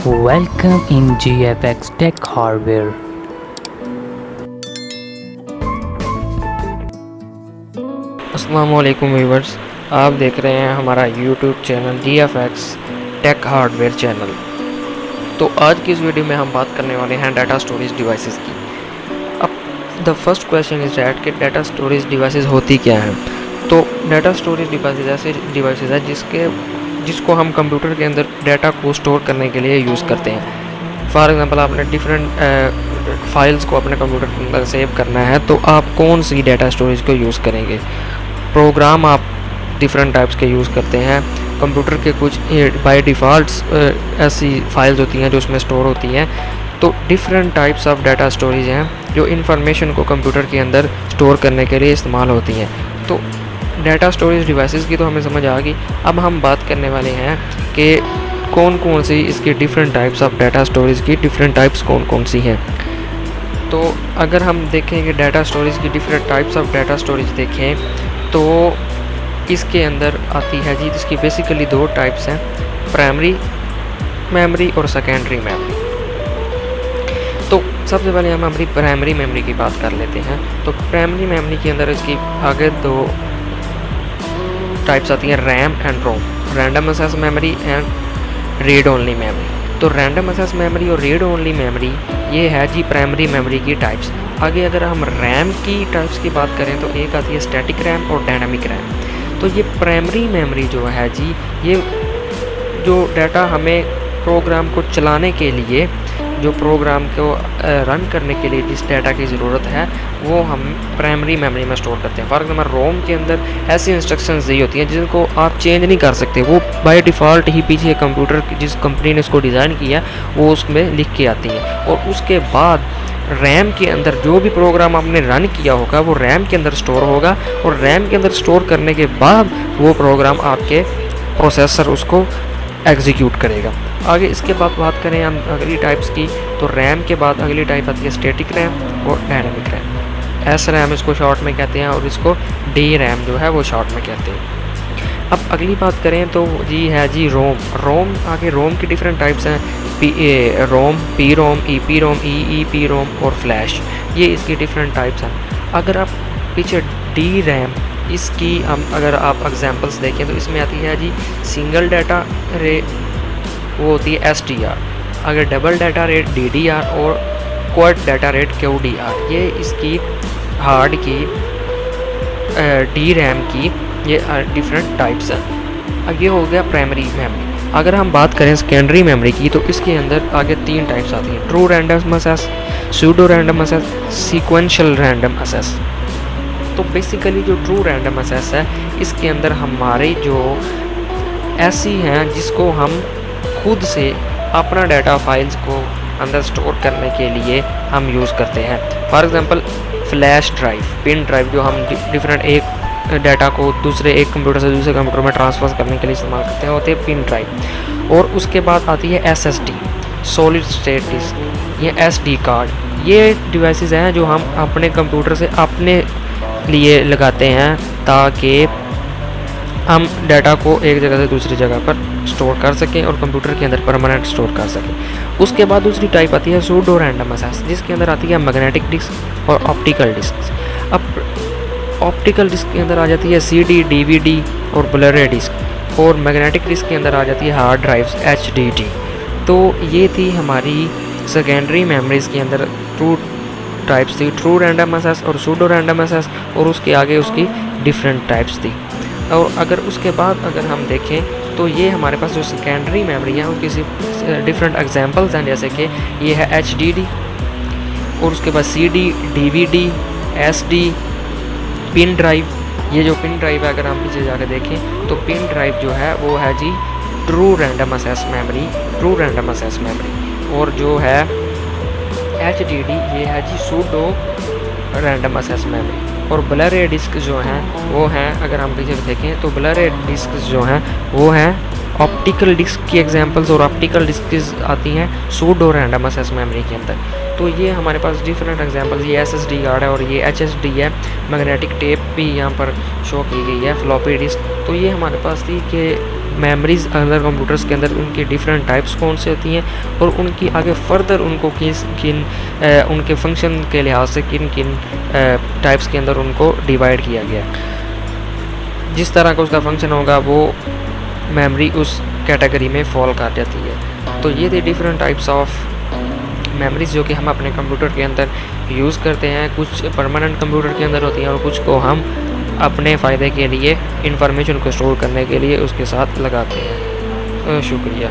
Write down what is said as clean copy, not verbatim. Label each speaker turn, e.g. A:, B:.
A: Welcome in GFX Tech Hardware.
B: अस्सलामुअलैकुम viewers, आप देख रहे हैं हमारा YouTube channel GFX tech hardware channel. तो आज की इस वीडियो में हम बात करने वाले हैं डाटा स्टोरेज डिवाइसेस की। अब the first question is that कि डाटा स्टोरेज डिवाइसेस होती क्या हैं। तो डाटा स्टोरेज डिवाइसेस ऐसे डिवाइसेस है जिसको हम कंप्यूटर के अंदर डाटा को स्टोर करने के लिए यूज़ करते हैं। फॉर एग्जांपल, आपने डिफरेंट फाइल्स को अपने कंप्यूटर के अंदर सेव करना है, तो आप कौन सी डाटा स्टोरेज को यूज़ करेंगे। प्रोग्राम आप डिफरेंट टाइप्स के यूज़ करते हैं। कंप्यूटर के कुछ बाय डिफ़ॉल्ट ऐसी फाइल्स होती हैं जो उसमें स्टोर होती हैं। तो different types of data storage हैं जो इन्फॉर्मेशन को कंप्यूटर के अंदर स्टोर करने के लिए इस्तेमाल होती हैं। तो डाटा स्टोरेज डिवाइसेस की तो हमें समझ आ गई। अब हम बात करने वाले हैं कि कौन कौन सी इसकी different types of data storage की डिफरेंट टाइप्स कौन कौन सी हैं। तो अगर हम देखें कि डाटा स्टोरेज की different types of data storage देखें, तो इसके अंदर आती है जी, इसकी बेसिकली दो टाइप्स हैं, प्राइमरी मेमोरी और सेकेंडरी मेमोरी। तो सबसे पहले हम हमारी प्राइमरी मेमोरी की बात कर लेते हैं। तो प्राइमरी मेमोरी के अंदर इसकी आगे दो टाइप्स आती हैं, RAM and ROM, random access memory and read only memory. तो रैंडम एक्सेस मेमोरी और रीड ओनली मेमोरी ये है जी प्राइमरी मेमोरी की टाइप्स। आगे अगर हम रैम की टाइप्स की बात करें तो एक आती है स्टैटिक रैम और डायनामिक रैम। तो ये प्राइमरी मेमोरी जो है जी, ये जो डाटा हमें प्रोग्राम को चलाने के लिए, जो प्रोग्राम को रन करने के लिए जिस डाटा की ज़रूरत है, वो हम प्राइमरी मेमोरी में स्टोर करते हैं। फॉर एग्जाम्पल, रोम के अंदर ऐसी इंस्ट्रक्शंस दी होती हैं जिनको आप चेंज नहीं कर सकते, वो बाय डिफ़ॉल्ट ही पीछे कंप्यूटर जिस कंपनी ने इसको डिज़ाइन किया वो उसमें लिख के आती हैं। और उसके बाद रैम के अंदर जो भी प्रोग्राम आपने रन किया होगा वो रैम के अंदर स्टोर होगा, और रैम के अंदर स्टोर करने के बाद वो प्रोग्राम आपके प्रोसेसर उसको एग्जीक्यूट करेगा। आगे इसके बाद बात करें हम अगली टाइप्स की, तो रैम के बाद अगली टाइप आती है स्टैटिक रैम और डायनामिक रैम। एस रैम इसको शॉर्ट में कहते हैं और इसको डी रैम जो है वो शॉर्ट में कहते हैं। अब अगली बात करें तो जी है जी रोम। आगे रोम की डिफरेंट टाइप्स हैं, ROM, P ROM, E P ROM, E P ROM और फ्लैश, ये इसकी डिफरेंट टाइप्स हैं। अगर आप पीछे डी रैम, इसकी हम अगर आप एग्जांपल्स देखें तो इसमें आती है जी सिंगल डाटा रेट, वो होती है SDR। अगर डबल डाटा रेट DDR और क्वाड डाटा रेट QDR, ये इसकी हार्ड की डी रैम की ये डिफरेंट टाइप्स हैं। अब ये हो गया प्राइमरी मेमोरी। अगर हम बात करें सेकेंडरी मेमोरी की, तो इसके अंदर आगे तीन टाइप्स आती हैं, true random access, pseudo random access, sequential random access. तो बेसिकली जो ट्रू रैंडम एक्सेस है, इसके अंदर हमारे जो ऐसी हैं जिसको हम खुद से अपना डाटा फाइल्स को अंदर स्टोर करने के लिए हम यूज़ करते हैं। For example, flash drive, pin drive, जो हम डिफरेंट एक डाटा को दूसरे एक कंप्यूटर से दूसरे कंप्यूटर में ट्रांसफ़र करने के लिए इस्तेमाल करते हैं, होते हैं पिन ड्राइव। और उसके बाद आती है SSD, सॉलिड स्टेट डिस्क, ये SD कार्ड। ये डिवाइसेस हैं जो हम अपने कंप्यूटर से अपने लिए लगाते हैं ताकि हम डाटा को एक जगह से दूसरी जगह पर स्टोर कर सकें और कंप्यूटर के अंदर परमानेंट स्टोर कर सकें। उसके बाद दूसरी टाइप आती है सूडो रैंडम एक्सेस, जिसके अंदर आती है मैग्नेटिक डिस्क और ऑप्टिकल डिस्क। अब ऑप्टिकल डिस्क के अंदर आ जाती है CD, DVD और ब्लरे डिस्क, और मैग्नेटिक डिस्क के अंदर आ जाती है हार्ड ड्राइव्स HDD। तो ये थी हमारी सेकेंडरी मेमोरीज़ के अंदर टू टाइप्स थी, ट्रू रैंडम एक्सेस और सूडो रैंडम एक्सेस, और उसके आगे उसकी डिफरेंट टाइप्स थी। और अगर उसके बाद अगर हम देखें तो ये हमारे पास जो सेकेंडरी मेमोरी है उनकी डिफरेंट एग्जांपल्स हैं, जैसे कि ये है HDD, और उसके बाद CD, DVD, SD, pin drive. ये जो पिन ड्राइव है, अगर हम पीछे जाकर देखें तो पिन ड्राइव जो है वो है जी true random access memory, true random access memory. और जो है HDD, ये है जी सूडो रैंडम एक्सेस मेमोरी। और ब्लरे डिस्क जो हैं वो हैं, अगर हम पीछे देखें तो ब्लरे डिस्क जो हैं वो हैं ऑप्टिकल डिस्क की एग्जांपल्स, और ऑप्टिकल डिस्क आती हैं सूडो रैंडम एक्सेस मेमोरी के अंदर। तो ये हमारे पास डिफरेंट एग्जांपल्स, ये SSD कार्ड है और ये HSD है, मैग्नेटिक टेप भी यहाँ पर शो की गई है, फ्लॉपी डिस्क। तो ये हमारे पास थी कि मेमोरीज़ अंदर कंप्यूटर्स के अंदर उनकी डिफरेंट टाइप्स कौन से होती हैं और उनकी आगे फर्दर उनको उनके फंक्शन के लिहाज से किन किन टाइप्स के अंदर उनको डिवाइड किया गया। जिस तरह का उसका फंक्शन होगा वो मेमोरी उस कैटेगरी में फॉल कर जाती है। तो ये थी डिफरेंट टाइप्स ऑफ मेमोरीज़ जो कि हम अपने कंप्यूटर के अंदर यूज़ करते हैं। कुछ परमानेंट कंप्यूटर के अंदर होती हैं और कुछ को हम अपने फ़ायदे के लिए इंफॉर्मेशन को स्टोर करने के लिए उसके साथ लगाते हैं। शुक्रिया।